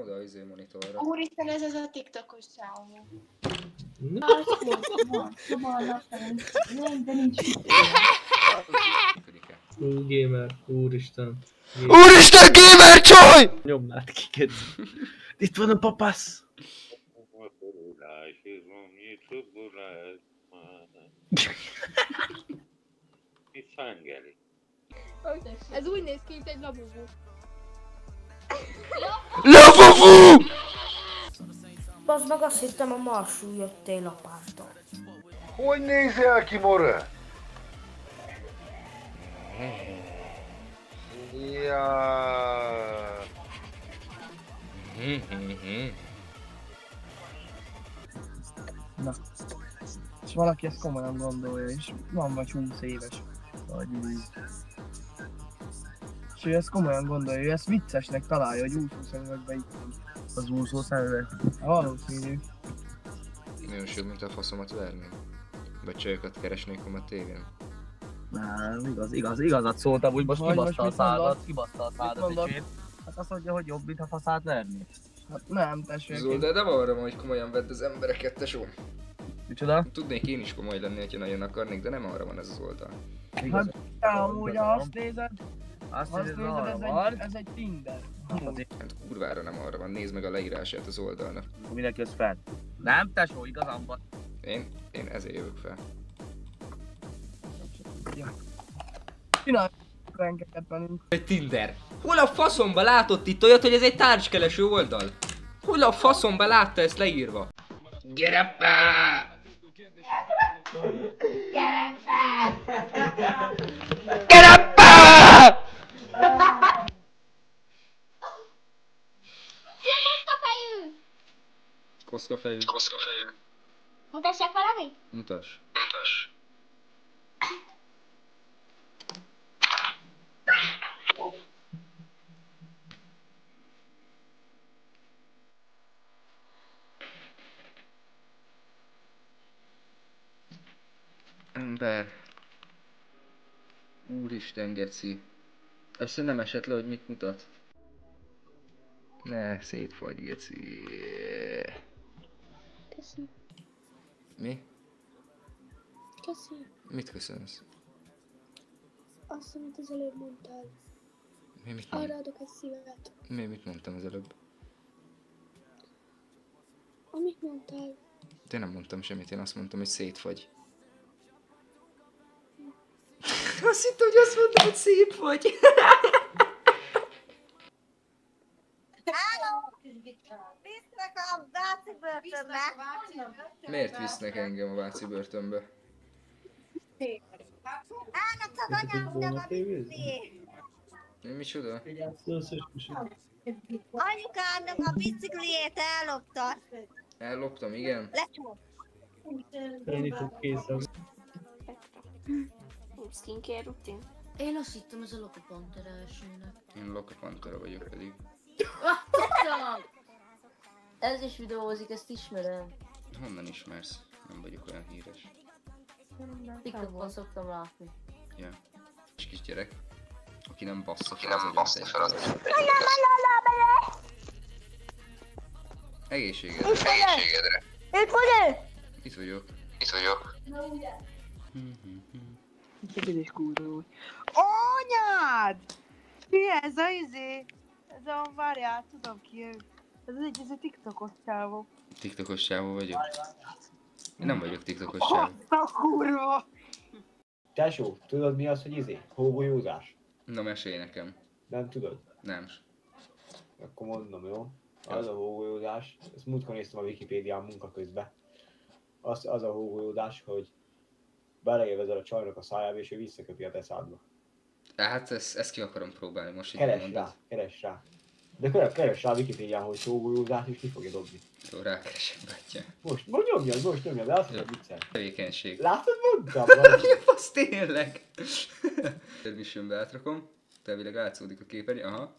Oda a monitorra. Úristen, ez az a TikTokos csávó. Gamer, úristen. Úristen, gamer csaj! Nyomnád kiket. Itt van a papász! Mit fengeli? Ez úgy néz ki, mint egy labubú. LABUBU! Bazd meg, azt hittem a Marsról jöttél lapáttal. Hogy nézel ki, more? Ja. Na. És valaki ezt komolyan gondolja, és van vagy 20 éves. Vagy úgy. És ő ezt komolyan gondolja, ő ezt viccesnek találja, hogy úszószemüvegbe itt van. Az úszószemüveg? Valószínű. Nagyon jobb, mint a faszomat verném. Vagy csajokat keresnék a tévén. Nem, igazat szóltam, úgy most kibaszta a szádat, Öcsém. Hát azt mondja, hogy jobb, mint a faszát verni. Hát nem, tessék. Zoltán, de arra, hogy komolyan vedd az embereket, tesó. Micsoda? Tudnék én is komoly lenni, hogyha nagyon akarnék, de nem arra van ez az Zoltán. Hát, amúgy azt nézed, Van. ez egy Tinder. Hát kurvára nem arra van, nézd meg a leírását az oldalnak. Minek jössz fel? Nem, tesó, igazam van. Én ezért jövök fel. Csinálj renkeket velünk. Egy Tinder. Hol a faszomba látott itt olyat, hogy ez egy tárcskereső oldal? Hol a faszomba látta ezt leírva? Gyere fel! Gyere fel! Gyere fel! Koszkafejű. Koszkafejű. Mutassak valami? Mutas. Ember. Úristen, geci. Össze nem esett le, hogy mit mutat? Ne, szétfagy, geci. Köszi. Mi? Köszi. Mit köszönsz? Azt, amit az előbb mondtál. Mit Arra adok egy szívet. mit mondtam az előbb? Amit mondtál. De nem mondtam semmit, én azt mondtam, hogy szétfagy. Azt hittem, hogy azt mondtam, hogy szép vagy. Visznek a Váci börtönbe. Miért visznek engem a Váci börtönbe? Elnök az anyámnak a bicikli. Micsoda? Anyukámnak a bicikliét elloptad. Elloptam, igen. Lecsúsz. Én itt készem. Skincare rutin. Én azt hittem, ez a Loka Panther elsőnek. Én Loka Pantera vagyok pedig. Ez is videózik, ezt ismerem. Honnan ismersz? Nem vagyok olyan híres. TikTokon szoktam látni. Ja. És kisgyerek, aki nem bassza fel az agyat. Egészségedre. Egészségedre. Itt vagy ő? Itt vagyok. Kérdés kurva úgy. Anyád! Mi ez a izé? Ez a, várjál, tudom ki ő. Ez egy TikTokos csávó. TikTokos csávó vagyok? Én nem vagyok TikTokos csávó. A kurva! Tesó, tudod mi az, hogy izé? Hógolyózás? Na mesélj nekem. Nem tudod? Nem. Akkor mondom, jó? Az a hógolyózás, ezt múltkor néztem a Wikipédián munka közben. Az a hógolyózás, hogy beleélvezel a csajnak a szájába, és ő visszaköpi a teszádba. Hát ezt ki akarom próbálni most így Keres rá. De keres rá a Wikipédián, hogy hógolyózás, és ki fogja dobni. Jó, rákeresek, bátyja. Most nyomjad, de azt mondom viccel. Tevékenység. Látod, mondtam? Fasz, tényleg! Termissionbe átrakom. Elvileg átszódik a képernyő, aha.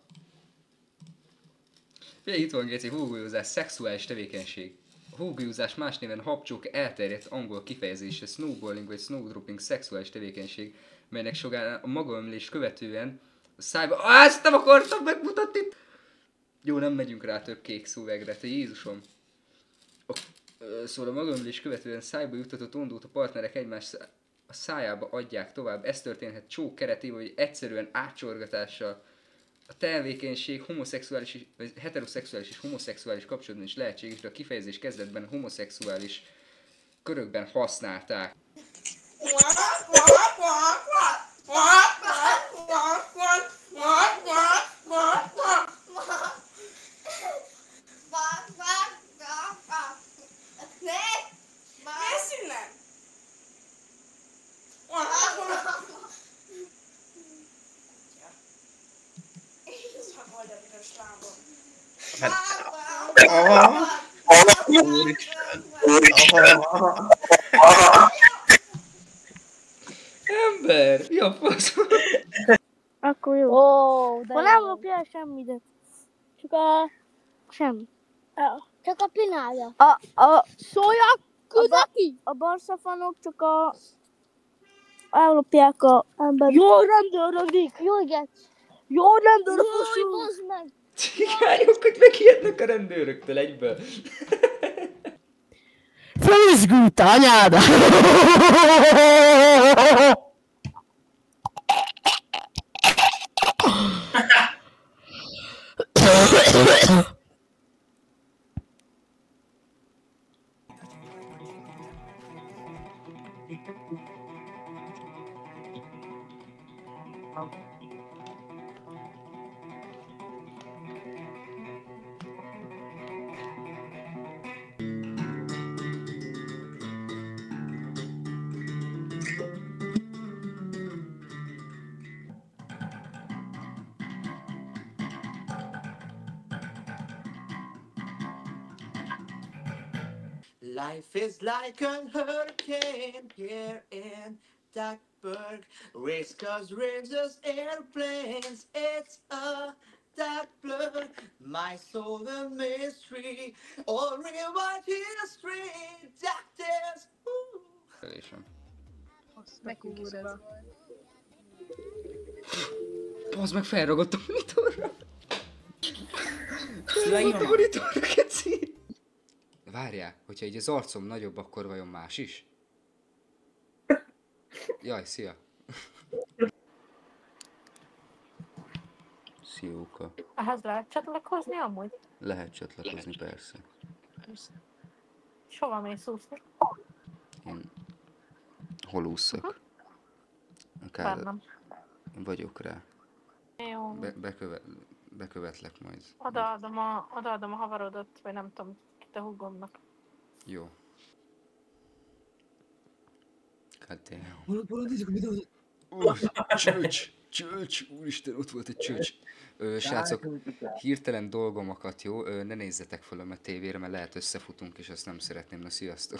Figyelj, itt van geci, hógolyózás, szexuális tevékenység. A hógolyózás más néven habcsók elterjedt angol kifejezése, snowballing vagy snowdropping szexuális tevékenység, melynek során a magaömlést követően a szájba... Ezt nem akartam megmutatni! Jó, nem megyünk rá több kék szövegre, te Jézusom. Szóval a magömlés követően szájba juttatott ondót a partnerek egymás a szájába adják tovább. Ez történhet csók keretében, vagy egyszerűen átsorgatással. A tevékenység homoszexuális, vagy heteroszexuális és homoszexuális kapcsolatban is lehetséges, de a kifejezés kezdetben a homoszexuális körökben használták. Ember, mi a fasz? Akkor jó. Ó, de Ha nem lopjál semmit. Csak a... Semmi. Csak a pinája. Szóljak, küldeki! A barszafanok csak a... Ellopják a ember. Jó rendőrödik! Jó, igen. Jó rendőrök! Jó, bazd meg! Cigányok, hogy megijednek a rendőröktől egyből. Felizgult anyád! Life is like a hurricane here in Duckburg. Race cars, rangers, airplanes, it's a dark blur. My soul a mystery, all rewrite history, doctors. Felésem. Nekünk is van. Bazd meg, felragadt a monitorra. Felragadt a monitorra, keci. Várjál, hogyha így az arcom nagyobb, akkor vajon más is? Jaj, szia. Szióka. Ehhez lehet csatlakozni amúgy? Lehet csatlakozni, persze. És hova mész úszni? Én hol ússzak? Bár nem. Én vagyok rá. Jó. Bekövetlek majd. Odaadom a haverodat, vagy nem tudom, kit a húgomnak. Jó. God damn. Csöcs, úristen, ott volt egy csöcs. Srácok, hirtelen dolgomakat, jó? Ne nézzetek föl a tévére, mert lehet összefutunk, és azt nem szeretném. Na, sziasztok!